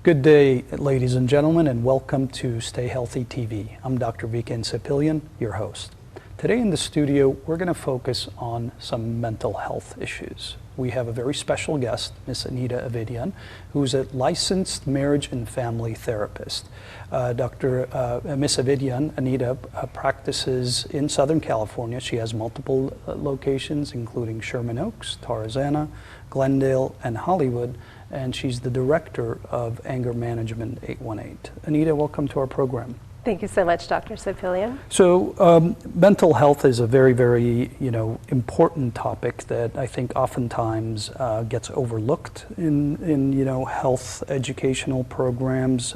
Good day, ladies and gentlemen, and welcome to Stay Healthy TV. I'm Dr. Vicken Sepilian, your host. Today in the studio, we're going to focus on some mental health issues. We have a very special guest, Miss Anita Avedian, who's a licensed marriage and family therapist. Miss Avedian, Anita, practices in Southern California. She has multiple locations, including Sherman Oaks, Tarzana, Glendale, and Hollywood, and she's the director of Anger Management 818. Anita, welcome to our program. Thank you so much, Dr. Sepilian. So mental health is a very, very, important topic that I think oftentimes gets overlooked in health educational programs.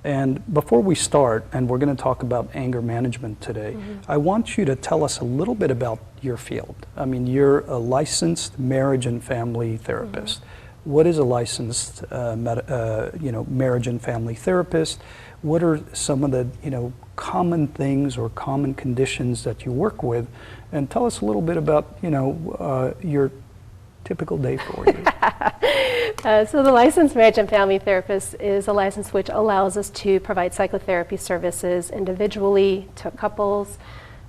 And before we start, and we're going to talk about anger management today, I want you to tell us a little bit about your field. I mean, you're a licensed marriage and family therapist. What is a licensed, marriage and family therapist? What are some of the, common things or common conditions that you work with? And tell us a little bit about, your typical day for you. So the licensed marriage and family therapist is a license which allows us to provide psychotherapy services individually, to couples,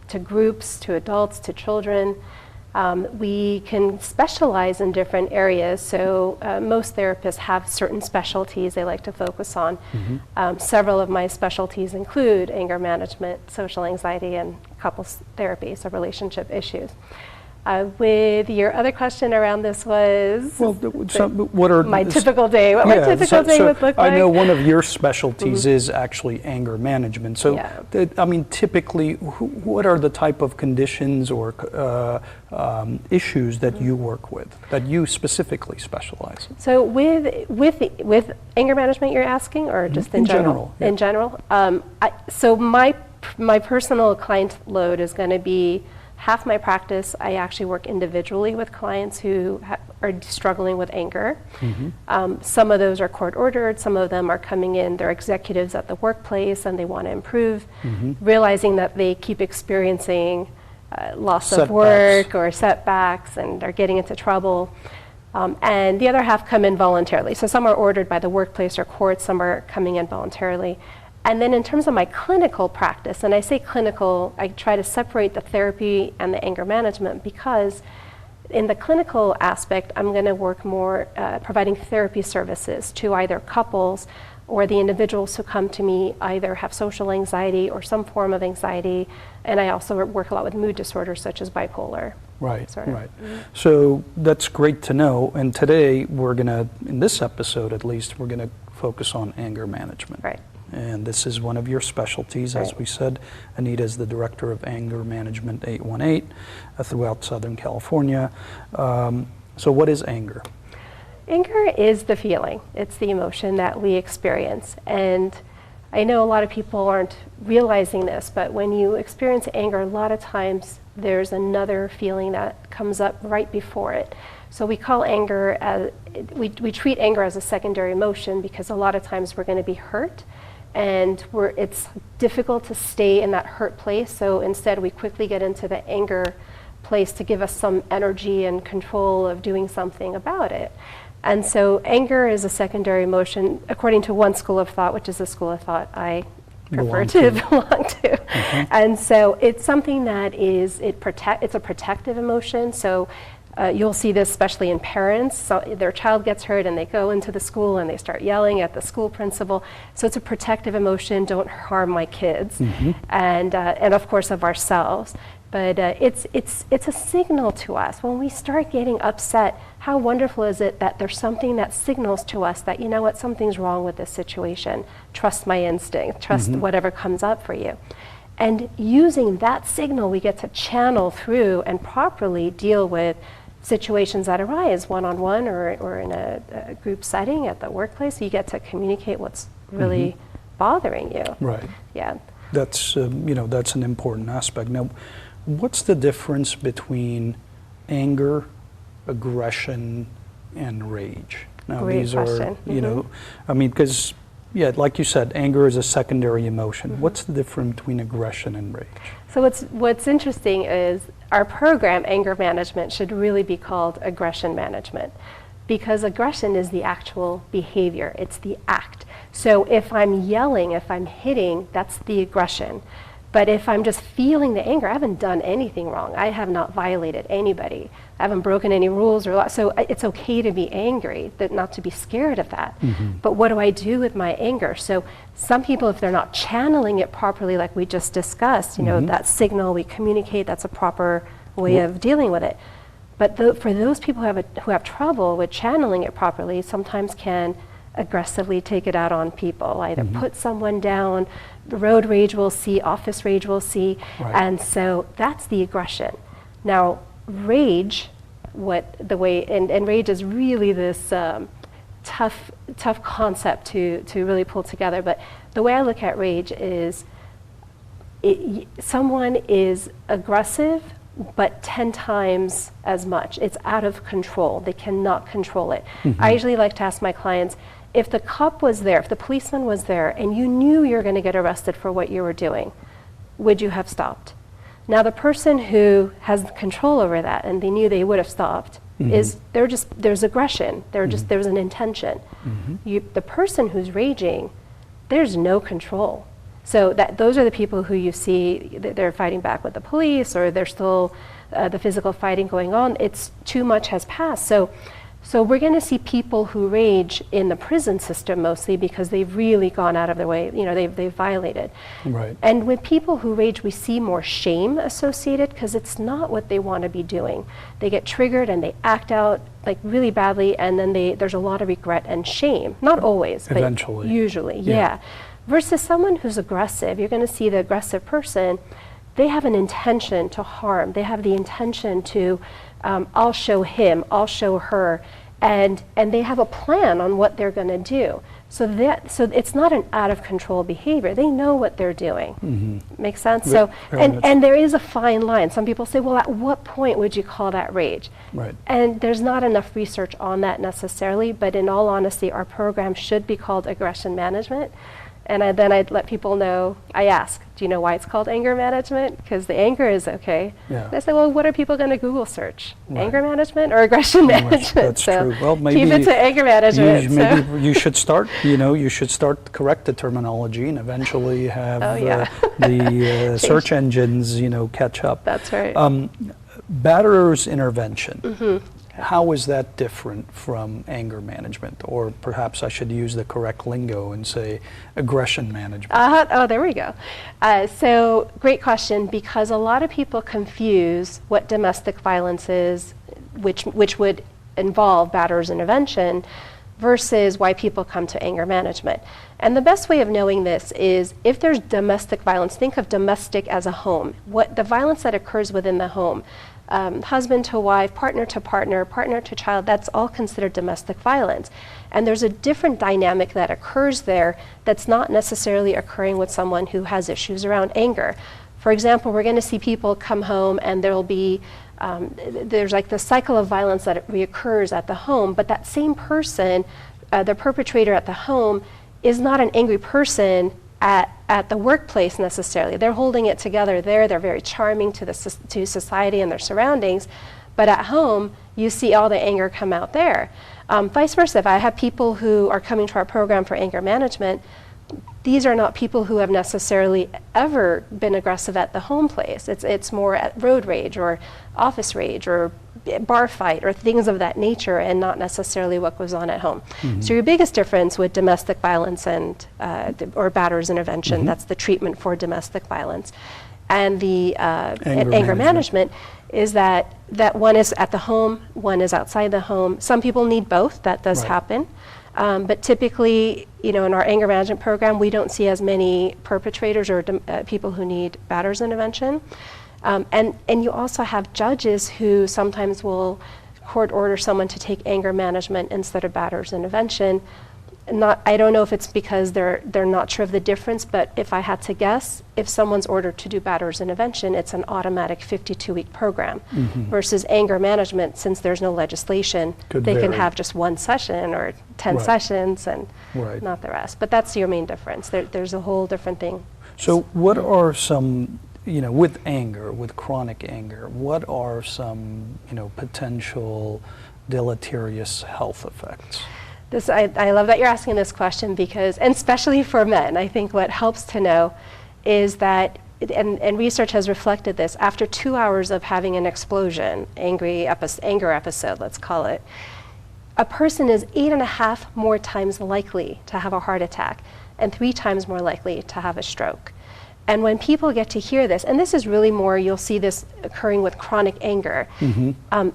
to groups, to adults, to children. We can specialize in different areas, so most therapists have certain specialties they like to focus on. Several of my specialties include anger management, social anxiety, and couples therapy, so relationship issues. With your other question around this was, what are my typical day? What my typical day would look like? I know one of your specialties is actually anger management. So, typically, what are the type of conditions or issues that you work with, that you specifically specialize in? So, with anger management, you're asking, or just in general? Yeah. In general. So my personal client load is going to be half my practice. I actually work individually with clients who are struggling with anger. Some of those are court ordered, some of them are coming in, they're executives at the workplace and they want to improve, realizing that they keep experiencing loss of work or setbacks and are getting into trouble. And the other half come in voluntarily. So some are ordered by the workplace or court, some are coming in voluntarily. And then in terms of my clinical practice, and I say clinical, I try to separate the therapy and the anger management, because in the clinical aspect, I'm going to work more providing therapy services to either couples or the individuals who come to me either have social anxiety or some form of anxiety, and I also work a lot with mood disorders such as bipolar. Right. So that's great to know, and today we're going to, in this episode at least, we're going to focus on anger management. Right. And this is one of your specialties, as we said. Anita is the director of Anger Management 818 throughout Southern California. So what is anger? Anger is the feeling. It's the emotion that we experience. And I know a lot of people aren't realizing this, but when you experience anger, a lot of times there's another feeling that comes up right before it. So we call anger, we treat anger as a secondary emotion because a lot of times we're going to be hurt. And it's difficult to stay in that hurt place, so instead we quickly get into the anger place to give us some energy and control of doing something about it. And so anger is a secondary emotion, according to one school of thought, which is the school of thought I prefer to belong to. And so it's something that it's a protective emotion. So you'll see this especially in parents. So their child gets hurt and they go into the school and they start yelling at the school principal. So it's a protective emotion, don't harm my kids, and of course of ourselves. But it's a signal to us. When we start getting upset, how wonderful is it that there's something that signals to us that, you know what, something's wrong with this situation. Trust my instinct, trust whatever comes up for you. And using that signal, we get to channel through and properly deal with situations that arise one-on-one or in a group setting at the workplace. You get to communicate what's really bothering you. Right. Yeah. That's that's an important aspect. Now, what's the difference between anger, aggression, and rage? Now, Great these question. are, because like you said, anger is a secondary emotion. What's the difference between aggression and rage? So what's interesting is our program, Anger Management, should really be called Aggression Management. because aggression is the actual behavior. It's the act. So if I'm yelling, if I'm hitting, that's the aggression. But if I'm just feeling the anger, I haven't done anything wrong. I have not violated anybody. I haven't broken any rules or laws. So it's okay to be angry, not to be scared of that. But what do I do with my anger? So some people, if they're not channeling it properly, like we just discussed, you know, that signal, we communicate, that's a proper way of dealing with it. But for those people who have trouble with channeling it properly, sometimes can aggressively take it out on people, either put someone down, road rage we'll see, office rage we'll see, and so that's the aggression. Now, rage, and rage is really this tough concept to really pull together, but the way I look at rage is someone is aggressive, but 10 times as much. It's out of control. They cannot control it. I usually like to ask my clients, if the cop was there, if the policeman was there, and you knew you were going to get arrested for what you were doing, would you have stopped? Now, the person who has control over that, and they knew they would have stopped, there's aggression. There's an intention. The person who's raging, there's no control. So those are the people who you see, they're fighting back with the police, or there's still the physical fighting going on. It's too much has passed. So we're going to see people who rage in the prison system mostly because they've really gone out of their way. You know, they've violated. Right. And with people who rage, we see more shame associated because it's not what they want to be doing. They get triggered and they act out like really badly, and then there's a lot of regret and shame. Not always, eventually. But usually, yeah. Versus someone who's aggressive, you're going to see the aggressive person, they have an intention to harm. They have the intention to, I'll show him, I'll show her, and they have a plan on what they're going to do. So it's not an out of control behavior. They know what they're doing. Makes sense? So, and there is a fine line. Some people say, well, at what point would you call that rage? Right. And there's not enough research on that necessarily, but in all honesty, our program should be called aggression management. And then I'd let people know, I ask, do you know why it's called anger management? Because the anger is okay. Yeah. And I say, well, what are people going to Google search? Anger management or aggression management? That's so true. Well, maybe keep it to anger management. Maybe you should start, you should start to correct the terminology and eventually have the search engines, catch up. That's right. Batterer's intervention. How is that different from anger management? Or perhaps I should use the correct lingo and say aggression management. Oh, there we go. So great question, because a lot of people confuse what domestic violence is, which would involve batterer's intervention, versus why people come to anger management. And the best way of knowing this is if there's domestic violence, think of domestic as a home. What the violence that occurs within the home. Husband to wife, partner to partner, partner to child, that's all considered domestic violence. And there's a different dynamic that occurs there that's not necessarily occurring with someone who has issues around anger. For example, we're going to see people come home and there'll be, there's like the cycle of violence that reoccurs at the home, but that same person, the perpetrator at the home, is not an angry person at the workplace necessarily. They're holding it together there. They're very charming to society and their surroundings. But at home, you see all the anger come out there. Vice versa, if I have people who are coming to our program for anger management, these are not people who have necessarily ever been aggressive at the home place. It's more at road rage or office rage or bar fight or things of that nature, and not necessarily what goes on at home. So your biggest difference with domestic violence and or batterer's intervention, that's the treatment for domestic violence, and the anger management is that one is at the home, one is outside the home. Some people need both. That does happen. But typically, in our anger management program, we don't see as many perpetrators or people who need batterer's intervention. And you also have judges who sometimes will court order someone to take anger management instead of batterer's intervention. I don't know if it's because they're not sure of the difference, but if I had to guess, if someone's ordered to do batterer's intervention, it's an automatic 52-week program. Versus anger management, since there's no legislation, they can have just one session or 10 sessions and not the rest. But that's your main difference. There's a whole different thing. So what are some, with anger, with chronic anger, what are some, potential deleterious health effects? I love that you're asking this question because, and especially for men, I think what helps to know is that, and research has reflected this, after 2 hours of having an explosion, anger episode, let's call it, a person is 8.5 more times likely to have a heart attack and 3 times more likely to have a stroke. And when people get to hear this, and this is really more, you'll see this occurring with chronic anger.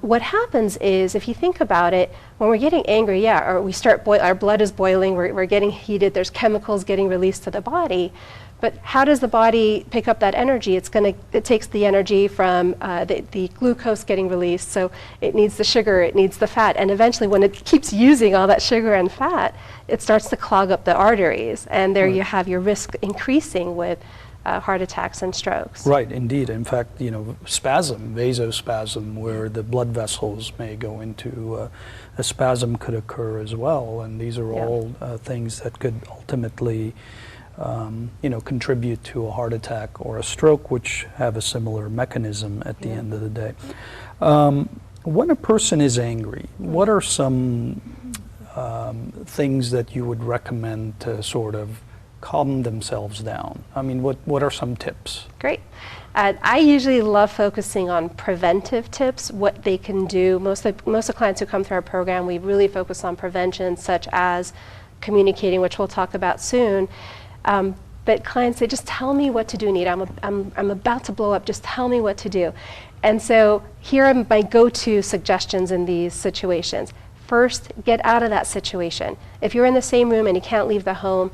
What happens is, if you think about it, when we're getting angry, or we start, our blood is boiling, we're getting heated, there's chemicals getting released to the body. But how does the body pick up that energy? It takes the energy from the glucose getting released, so it needs the sugar, it needs the fat, and eventually when it keeps using all that sugar and fat, it starts to clog up the arteries, and there you have your risk increasing with heart attacks and strokes. Right, indeed. In fact, spasm, vasospasm, where the blood vessels may go into a spasm could occur as well, and these are all things that could ultimately contribute to a heart attack or a stroke, which have a similar mechanism at the end of the day. When a person is angry, what are some things that you would recommend to sort of calm themselves down? I mean, what are some tips? Great. I usually love focusing on preventive tips, what they can do. Most of the clients who come through our program, we really focus on prevention, such as communicating, which we'll talk about soon. But clients say, just tell me what to do, Anita. I'm about to blow up. Just tell me what to do. And so here are my go-to suggestions in these situations. First, get out of that situation. If you're in the same room and you can't leave the home,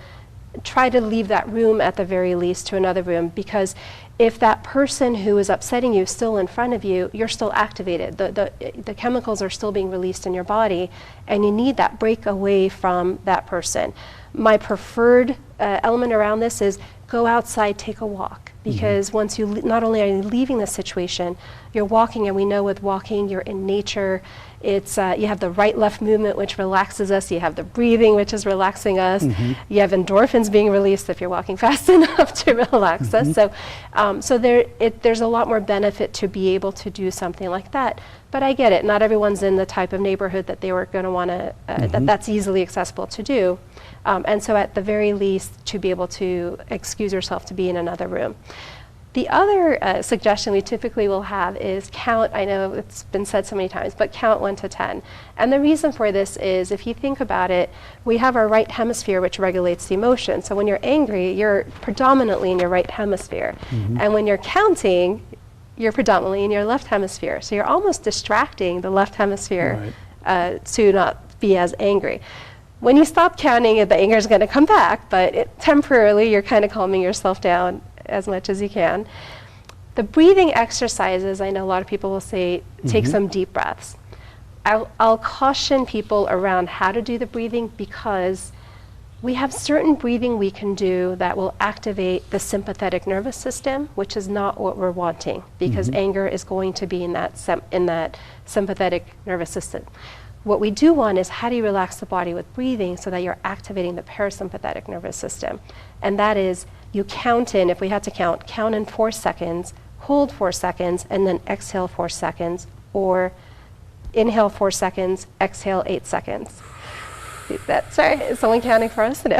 try to leave that room at the very least to another room, because if that person who is upsetting you is still in front of you, you're still activated. The chemicals are still being released in your body, and you need that break away from that person. My preferred element around this is go outside, take a walk, because once you not only are you leaving the situation, you're walking, and we know with walking you're in nature. It's you have the right-left movement, which relaxes us. You have the breathing, which is relaxing us. You have endorphins being released if you're walking fast enough to relax us. So there's a lot more benefit to be able to do something like that. But I get it. Not everyone's in the type of neighborhood that they were going to want to that's easily accessible to do. And so at the very least, to be able to excuse yourself to be in another room. The other suggestion we typically will have is count. I know it's been said so many times, but count 1 to 10. And the reason for this is, if you think about it, we have our right hemisphere, which regulates the emotion. So when you're angry, you're predominantly in your right hemisphere. And when you're counting, you're predominantly in your left hemisphere. So you're almost distracting the left hemisphere to not be as angry. When you stop counting, the anger is going to come back, but temporarily you're kind of calming yourself down as much as you can. The breathing exercises, I know a lot of people will say, take some deep breaths. I'll caution people around how to do the breathing, because we have certain breathing we can do that will activate the sympathetic nervous system, which is not what we're wanting, because anger is going to be in that sympathetic nervous system. What we do want is, how do you relax the body with breathing so that you're activating the parasympathetic nervous system? And that is, you count in, if we had to count in 4 seconds, hold 4 seconds, and then exhale 4 seconds, or inhale 4 seconds, exhale 8 seconds. Sorry, is someone counting for us? No.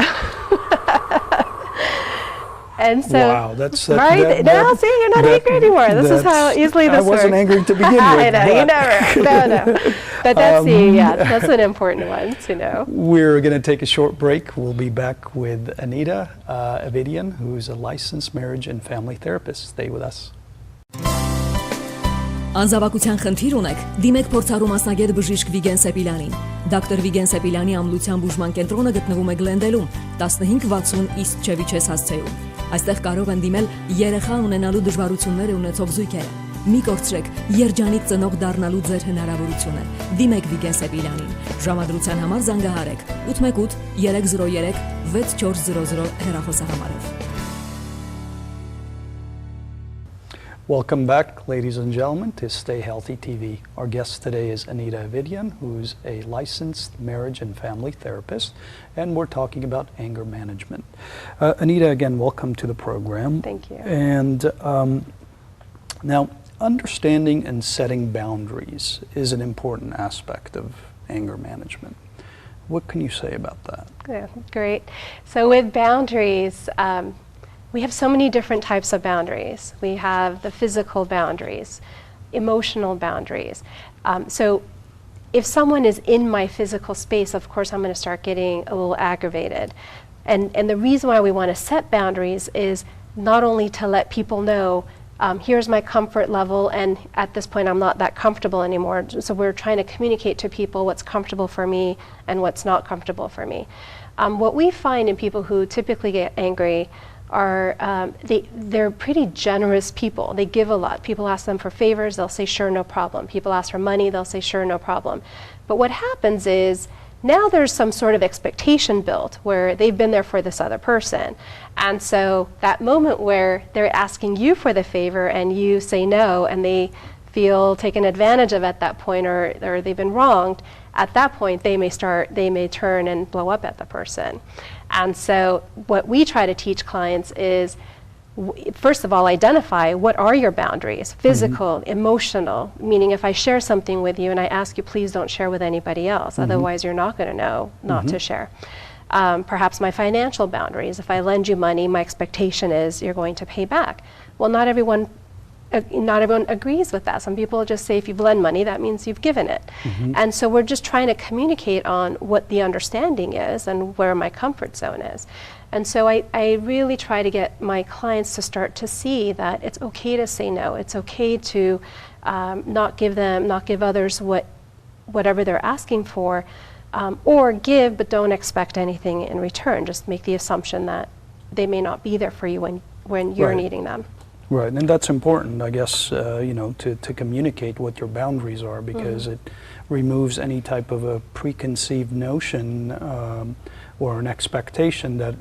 And so, wow, that's right. Now, see, you're not angry anymore. This is how easily this works. I wasn't angry to begin with. I know, you never. No. But that's an important one to know. We're going to take a short break. We'll be back with Anita Avedian, who's a licensed marriage and family therapist. Stay with us. Անձավակության խնդիր ունեք, դիմեք փորձառու մասնագետ բժիշկ Վիգեն Սեպիլյանին։ Դոկտոր Վիգեն Սեպիլյանի ամլության բուժման կենտրոնը գտնվում է Գլենդելում, 1560 East Chevy-Chase հասցեում։ Այստեղ կարող են դիմել երեխա ունենալու դժվարություններ ունեցող զույգերը։ Մի կորցրեք երջանիկ ծնող դառնալու ձեր հնարավորությունը։ Դիմեք Վիգեն Սեպիլյանին։ Ժամադրության համար զանգահարեք 818 303 6400 հեռախոսահամարով։ Welcome back, ladies and gentlemen, to Stay Healthy TV. Our guest today is Anita Avedian, who's a licensed marriage and family therapist, and we're talking about anger management. Anita, again, welcome to the program. Thank you. And now, understanding and setting boundaries is an important aspect of anger management. What can you say about that? Yeah, great. So with boundaries, we have so many different types of boundaries. We have the physical boundaries, emotional boundaries. So if someone is in my physical space, of course I'm going to start getting a little aggravated. And the reason why we want to set boundaries is not only to let people know, here's my comfort level, and at this point I'm not that comfortable anymore. So we're trying to communicate to people what's comfortable for me and what's not comfortable for me. What we find in people who typically get angry are, they're pretty generous people. They give a lot. People ask them for favors, they'll say sure, no problem. People ask for money, they'll say sure, no problem. But what happens is, now there's some sort of expectation built where they've been there for this other person. And so that moment where they're asking you for the favor and you say no, and they feel taken advantage of at that point, or they've been wronged, at that point they may turn and blow up at the person. And so what we try to teach clients is, first of all, identify what are your boundaries, physical, emotional, meaning if I share something with you and I ask you, please don't share with anybody else, otherwise you're not going to know not to share. Perhaps my financial boundaries, if I lend you money, my expectation is you're going to pay back. Well, not everyone agrees with that. Some people just say if you've lent money, that means you've given it. And so we're just trying to communicate on what the understanding is and where my comfort zone is. And so I really try to get my clients to start to see that it's okay to say no. It's okay to not give others whatever they're asking for, or give but don't expect anything in return. Just make the assumption that they may not be there for you when you're needing them. Right, and that's important, I guess, to communicate what your boundaries are, because it removes any type of a preconceived notion or an expectation that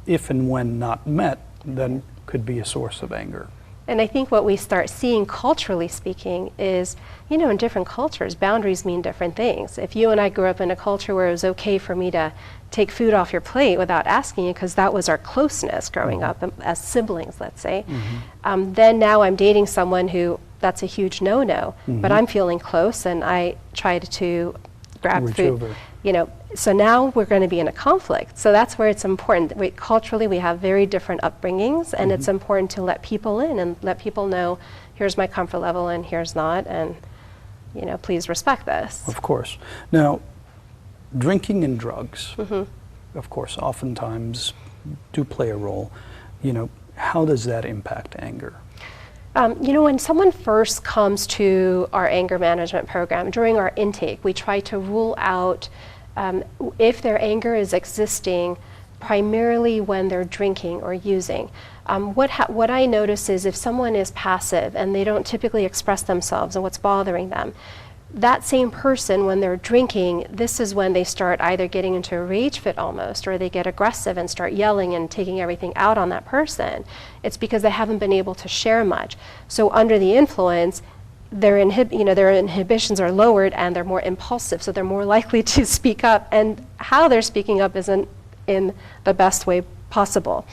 if and when not met, then could be a source of anger. And I think what we start seeing culturally speaking is, in different cultures, boundaries mean different things. If you and I grew up in a culture where it was okay for me to take food off your plate without asking you, because that was our closeness growing up as siblings, let's say, then now I'm dating someone who that's a huge no-no, but I'm feeling close and I tried to grab Reach food. over. So now we're going to be in a conflict. So that's where it's important. Culturally, we have very different upbringings, and it's important to let people in and let people know, here's my comfort level and here's not, and please respect this. Of course. Now, drinking and drugs, of course, oftentimes do play a role. How does that impact anger? When someone first comes to our anger management program, during our intake, we try to rule out if their anger is existing primarily when they're drinking or using. What I notice is if someone is passive and they don't typically express themselves and what's bothering them, that same person, when they're drinking, this is when they start either getting into a rage fit almost, or they get aggressive and start yelling and taking everything out on that person. It's because they haven't been able to share much. So under the influence, their inhibitions are lowered and they're more impulsive, so they're more likely to speak up, and how they're speaking up isn't in the best way possible.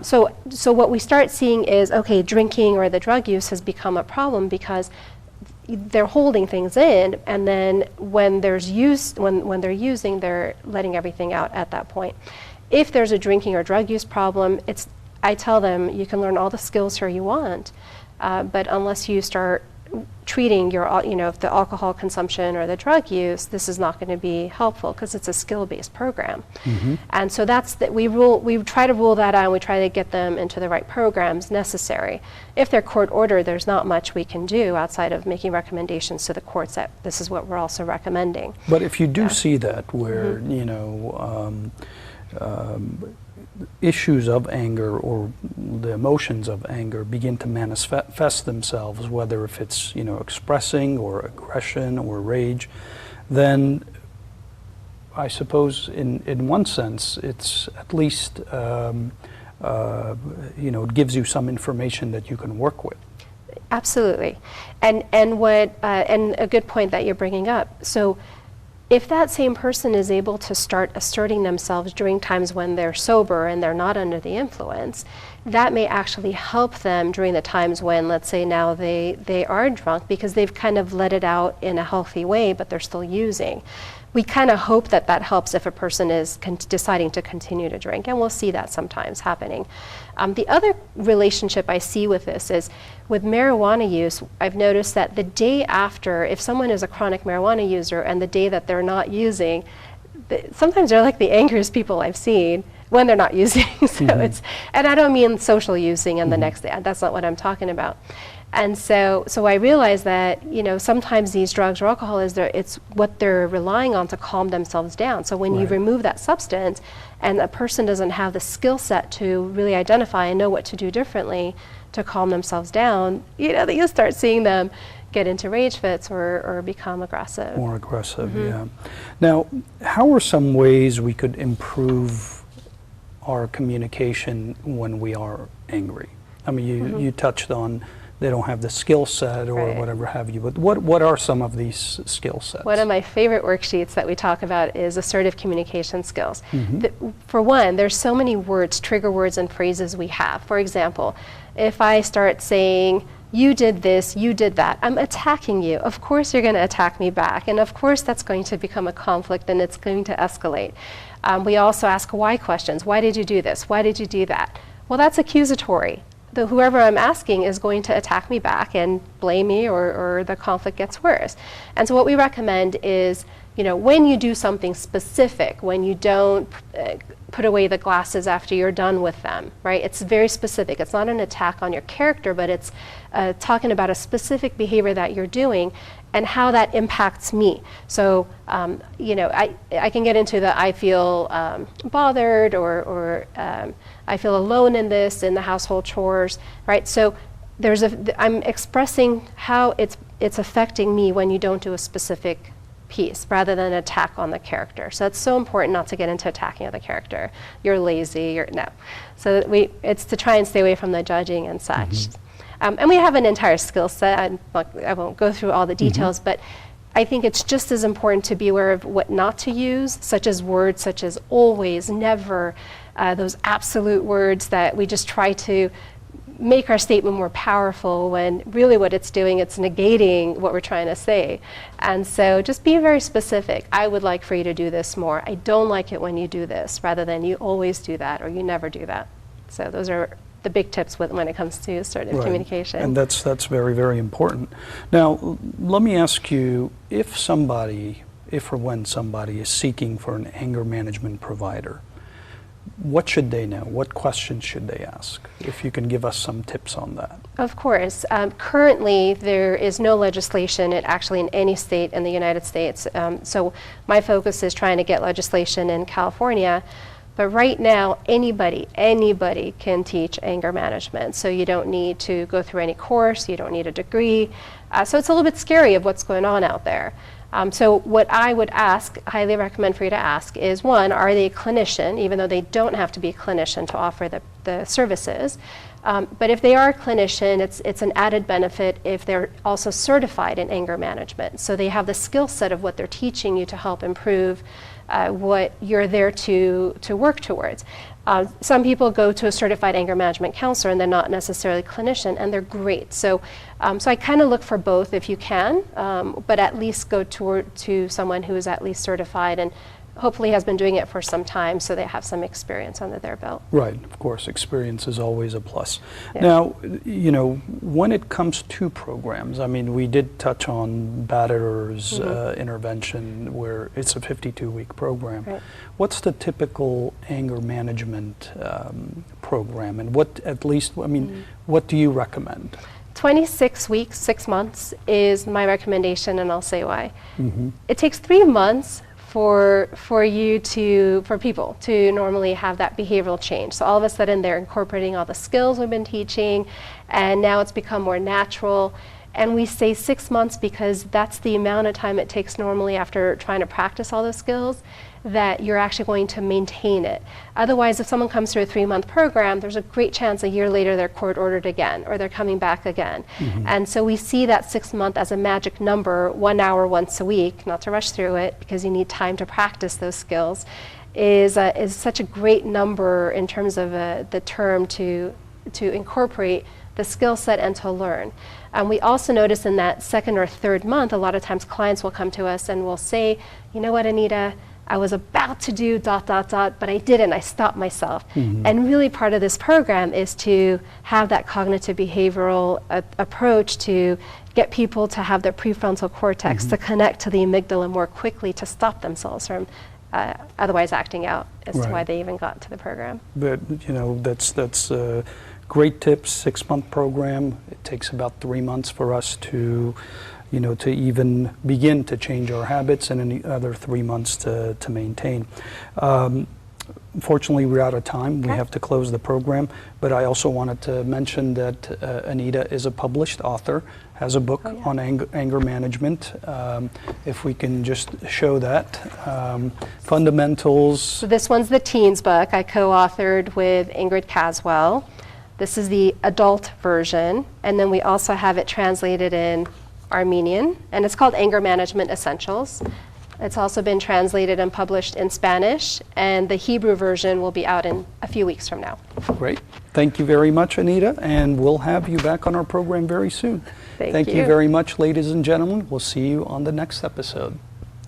So what we start seeing is, okay, drinking or the drug use has become a problem because they're holding things in, and then when they're using, they're letting everything out at that point. If there's a drinking or drug use problem, I tell them, you can learn all the skills here you want, but unless you start treating the alcohol consumption or the drug use, this is not going to be helpful because it's a skill-based program. And so we try to rule that out, and we try to get them into the right programs necessary. If they're court ordered, there's not much we can do outside of making recommendations to the courts that this is what we're also recommending. But if you do see that where, issues of anger or the emotions of anger begin to manifest themselves, whether if it's expressing or aggression or rage, then I suppose in one sense it's at least it gives you some information that you can work with. Absolutely, and a good point that you're bringing up. So If that same person is able to start asserting themselves during times when they're sober and they're not under the influence, that may actually help them during the times when, let's say now they are drunk, because they've kind of let it out in a healthy way, but they're still using. We kind of hope that that helps if a person is deciding to continue to drink, and we'll see that sometimes happening. The other relationship I see with this is with marijuana use. I've noticed that the day after, if someone is a chronic marijuana user and the day that they're not using, sometimes they're like the angriest people I've seen when they're not using. So it's, and I don't mean social using and the next day, that's not what I'm talking about. And so I realize that, you know, sometimes these drugs or alcohol it's what they're relying on to calm themselves down. So when you remove that substance and a person doesn't have the skill set to really identify and know what to do differently to calm themselves down, you know, that you'll start seeing them get into rage fits or become aggressive. More aggressive, yeah. Now, how are some ways we could improve our communication when we are angry? I mean, you touched on they don't have the skill set or whatever have you, but what are some of these skill sets? One of my favorite worksheets that we talk about is assertive communication skills. For one, there's so many words, trigger words and phrases we have. For example, if I start saying, you did this, you did that, I'm attacking you. Of course you're going to attack me back, and of course that's going to become a conflict and it's going to escalate. We also ask why questions. Why did you do this? Why did you do that? Well, that's accusatory. Whoever I'm asking is going to attack me back and blame me, or the conflict gets worse. And so what we recommend is, you know, when you do something specific, when you don't put away the glasses after you're done with them, right? It's very specific. It's not an attack on your character, but it's talking about a specific behavior that you're doing and how that impacts me. So, you know, I can get into the I feel bothered or I feel alone in this, in the household chores, right? So I'm expressing how it's affecting me when you don't do a specific piece rather than an attack on the character. So it's so important not to get into attacking of the character. You're lazy, no. So it's to try and stay away from the judging and such. And we have an entire skill set. I won't go through all the details, but I think it's just as important to be aware of what not to use, such as words such as always, never, those absolute words that we just try to make our statement more powerful when really what it's doing, it's negating what we're trying to say. And so just be very specific. I would like for you to do this more. I don't like it when you do this, rather than you always do that or you never do that. So those are the big tips when it comes to assertive communication. And that's very, very important. Now, let me ask you, if or when somebody is seeking for an anger management provider, what should they know? What questions should they ask? If you can give us some tips on that. Of course. Currently, there is no legislation in any state in the United States. So my focus is trying to get legislation in California. But right now, anybody can teach anger management. So you don't need to go through any course, you don't need a degree. So it's a little bit scary of what's going on out there. So what I would highly recommend for you to ask is, one, are they a clinician, even though they don't have to be a clinician to offer the services. But if they are a clinician, it's an added benefit if they're also certified in anger management. So they have the skill set of what they're teaching you to help improve what you're there to work towards. Some people go to a certified anger management counselor and they're not necessarily a clinician, and they're great. So I kind of look for both if you can, but at least go to someone who is at least certified and hopefully has been doing it for some time, so they have some experience under their belt. Right, of course, experience is always a plus. Yeah. Now, you know, when it comes to programs, I mean, we did touch on batterers intervention, where it's a 52-week program. Right. What's the typical anger management program, and what do you recommend? 26 weeks, 6 months is my recommendation, and I'll say why. It takes 3 months for people to normally have that behavioral change. So all of a sudden they're incorporating all the skills we've been teaching, and now it's become more natural. And we say 6 months because that's the amount of time it takes normally after trying to practice all those skills. that you're actually going to maintain it. Otherwise, if someone comes through a 3-month program, there's a great chance a year later they're court ordered again or they're coming back again. And so we see that 6 month as a magic number, 1 hour once a week, not to rush through it because you need time to practice those skills, is such a great number in terms of the term to incorporate the skill set and to learn. We also notice in that 2nd or 3rd month, a lot of times clients will come to us and will say, you know what, Anita, I was about to do ... but I didn't, I stopped myself. And really part of this program is to have that cognitive behavioral approach to get people to have their prefrontal cortex to connect to the amygdala more quickly to stop themselves from otherwise acting out as to why they even got to the program. But that's great tips. 6-month program. It takes about 3 months for us to even begin to change our habits, and another 3 months to maintain. Unfortunately, we're out of time. We have to close the program, but I also wanted to mention that Anita is a published author, has a book on anger management. If we can just show that. Fundamentals. So this one's the teens book I co-authored with Ingrid Caswell. This is the adult version, and then we also have it translated in Armenian, and it's called Anger Management Essentials. It's also been translated and published in Spanish, and the Hebrew version will be out in a few weeks from now. Great. Thank you very much, Anita, and we'll have you back on our program very soon. Thank you. You very much, ladies and gentlemen. We'll see you on the next episode.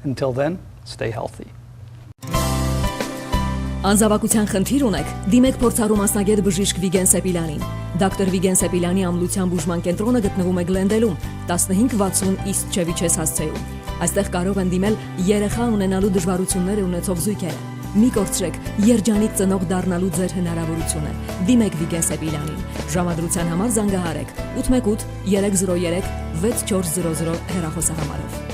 Until then, stay healthy. Անզավակության խնդիր ունեք, դիմեք փորձառու մասնագետ բժիշկ Վիգեն Սեպիլյանին։ Դոկտոր Վիգեն Սեպիլյանի ամլության բուժման կենտրոնը գտնվում է Գլենդելում, 1560 East Chevy-Chase հասցեում։ Այստեղ կարող են դիմել երեխա ունենալու դժվարություններ ունեցող զույգերը։ Մի կորցրեք երջանիկ ծնող դառնալու ձեր հնարավորությունը։ Դիմեք Վիգեն Սեպիլյանին։ Ժամադրության համար զանգահարեք 818 303 6400 հեռախոսահամարով։